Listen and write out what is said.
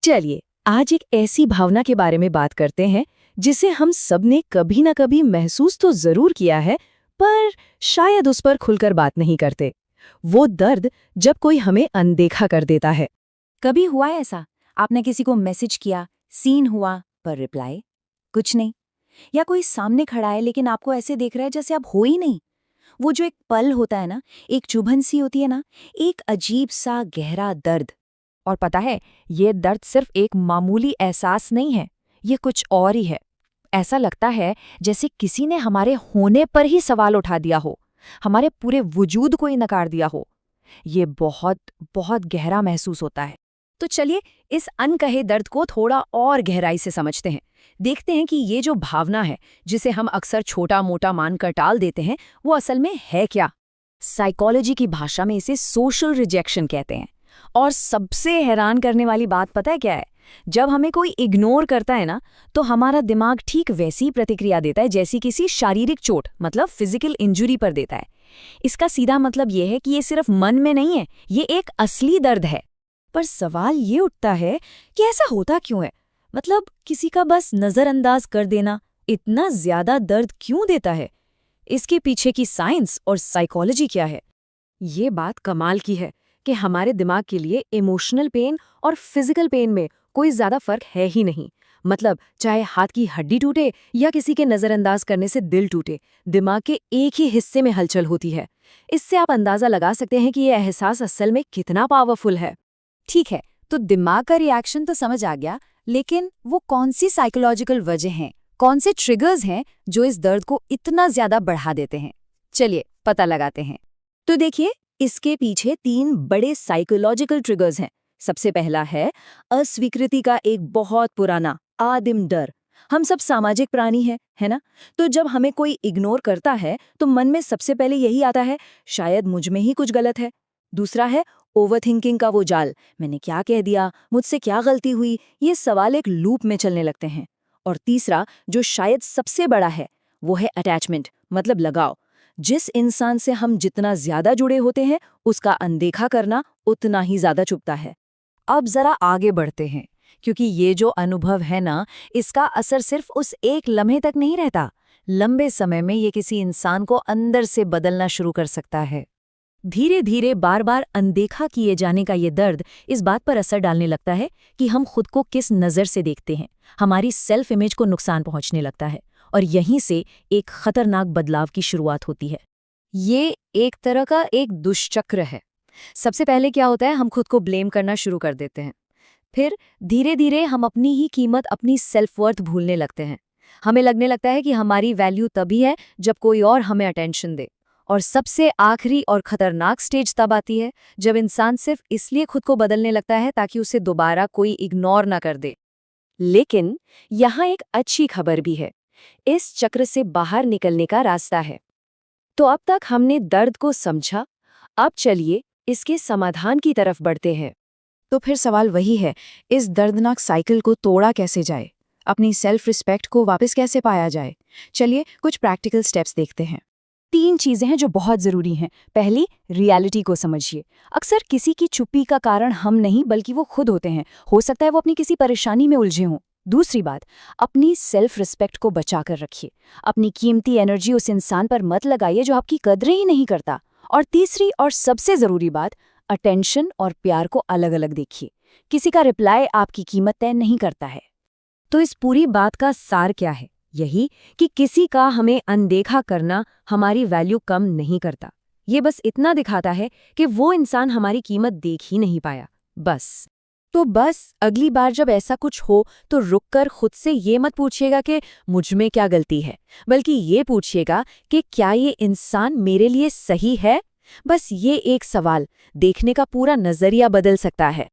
चलिए आज एक ऐसी भावना के बारे में बात करते हैं जिसे हम सब ने कभी ना कभी महसूस तो जरूर किया है, पर शायद उस पर खुलकर बात नहीं करते। वो दर्द जब कोई हमें अनदेखा कर देता है। कभी हुआ है ऐसा? आपने किसी को मैसेज किया, सीन हुआ, पर रिप्लाई कुछ नहीं। या कोई सामने खड़ा है लेकिन आपको ऐसे देख रहा है जैसे आप हो ही नहीं। वो जो एक पल होता है ना, एक चुभन सी होती है ना, एक अजीब सा गहरा दर्द। और पता है, ये दर्द सिर्फ एक मामूली एहसास नहीं है, ये कुछ और ही है। ऐसा लगता है जैसे किसी ने हमारे होने पर ही सवाल उठा दिया हो, हमारे पूरे वजूद को ही नकार दिया हो। ये बहुत बहुत गहरा महसूस होता है। तो चलिए इस अनकहे दर्द को थोड़ा और गहराई से समझते हैं। देखते हैं कि ये जो भावना है, जिसे हम अक्सर छोटा मोटा मानकर टाल देते हैं, वो असल में है क्या। साइकोलॉजी की भाषा में इसे सोशल रिजेक्शन कहते हैं। और सबसे हैरान करने वाली बात पता है क्या है? जब हमें कोई इग्नोर करता है ना, तो हमारा दिमाग ठीक वैसी प्रतिक्रिया देता है जैसी किसी शारीरिक चोट, मतलब फिजिकल इंजुरी पर देता है। इसका सीधा मतलब ये है कि ये सिर्फ मन में नहीं है, ये एक असली दर्द है। पर सवाल ये उठता है कि ऐसा होता क्यों है? मतलब किसी का बस नजरअंदाज कर देना इतना ज्यादा दर्द क्यों देता है? इसके पीछे की साइंस और साइकोलॉजी क्या है? ये बात कमाल की है कि हमारे दिमाग के लिए इमोशनल पेन और फिजिकल पेन में कोई ज्यादा फर्क है ही नहीं। मतलब चाहे हाथ की हड्डी टूटे या किसी के नजरअंदाज करने से दिल टूटे, दिमाग के एक ही हिस्से में हलचल होती है। इससे आप अंदाजा लगा सकते हैं कि यह एहसास असल में कितना पावरफुल है। ठीक है, तो दिमाग का रिएक्शन तो समझ आ गया, लेकिन वो कौन सी साइकोलॉजिकल वजह हैं, कौन से ट्रिगर्स हैं जो इस दर्द को इतना ज्यादा बढ़ा देते हैं? चलिए पता लगाते हैं। तो देखिए, इसके पीछे 3 बड़े साइकोलॉजिकल ट्रिगर्स हैं। सबसे पहला है अस्वीकृति का एक बहुत पुराना आदिम डर। हम सब सामाजिक प्राणी हैं, है ना? तो जब हमें कोई इग्नोर करता है तो मन में सबसे पहले यही आता है, शायद मुझ में ही कुछ गलत है। दूसरा है ओवरथिंकिंग का वो जाल, मैंने क्या कह दिया, मुझसे क्या गलती हुई, ये सवाल एक लूप में चलने लगते हैं। और तीसरा, जो शायद सबसे बड़ा है, वो है अटैचमेंट, मतलब लगाव। जिस इंसान से हम जितना ज्यादा जुड़े होते हैं, उसका अनदेखा करना उतना ही ज्यादा चुभता है। अब जरा आगे बढ़ते हैं, क्योंकि ये जो अनुभव है ना, इसका असर सिर्फ उस एक लम्हे तक नहीं रहता। लंबे समय में ये किसी इंसान को अंदर से बदलना शुरू कर सकता है। धीरे धीरे बार बार अनदेखा किए जाने का ये दर्द इस बात पर असर डालने लगता है कि हम खुद को किस नज़र से देखते हैं। हमारी सेल्फ इमेज को नुकसान पहुंचने लगता है, और यहीं से एक खतरनाक बदलाव की शुरुआत होती है। ये एक तरह का एक दुष्चक्र है। सबसे पहले क्या होता है, हम खुद को ब्लेम करना शुरू कर देते हैं। फिर धीरे धीरे हम अपनी ही कीमत, अपनी सेल्फ वर्थ भूलने लगते हैं। हमें लगने लगता है कि हमारी वैल्यू तभी है जब कोई और हमें अटेंशन दे। और सबसे आखिरी और खतरनाक स्टेज तब आती है जब इंसान सिर्फ इसलिए खुद को बदलने लगता है ताकि उसे दोबारा कोई इग्नोर ना कर दे। लेकिन यहाँ एक अच्छी खबर भी है, इस चक्र से बाहर निकलने का रास्ता है। तो अब तक हमने दर्द को समझा, अब चलिए इसके समाधान की तरफ बढ़ते हैं। तो फिर सवाल वही है, इस दर्दनाक साइकिल को तोड़ा कैसे जाए, अपनी सेल्फ रिस्पेक्ट को वापस कैसे पाया जाए? चलिए कुछ प्रैक्टिकल स्टेप्स देखते हैं। 3 चीजें हैं जो बहुत जरूरी हैं। पहली, रियलिटी को समझिए। अक्सर किसी की चुप्पी का कारण हम नहीं बल्कि वो खुद होते हैं। हो सकता है वो अपनी किसी परेशानी में उलझे हों। दूसरी बात, अपनी सेल्फ रिस्पेक्ट को बचा कर रखिए। अपनी कीमती एनर्जी उस इंसान पर मत लगाइए जो आपकी कदरें ही नहीं करता। और तीसरी और सबसे जरूरी बात, अटेंशन और प्यार को अलग अलग देखिए। किसी का रिप्लाई आपकी कीमत तय नहीं करता है। तो इस पूरी बात का सार क्या है? यही कि किसी का हमें अनदेखा करना हमारी वैल्यू कम नहीं करता। ये बस इतना दिखाता है कि वो इंसान हमारी कीमत देख ही नहीं पाया, बस। तो बस अगली बार जब ऐसा कुछ हो तो रुककर खुद से ये मत पूछिएगा कि मुझ में क्या गलती है, बल्कि ये पूछिएगा कि क्या ये इंसान मेरे लिए सही है। बस ये एक सवाल देखने का पूरा नजरिया बदल सकता है।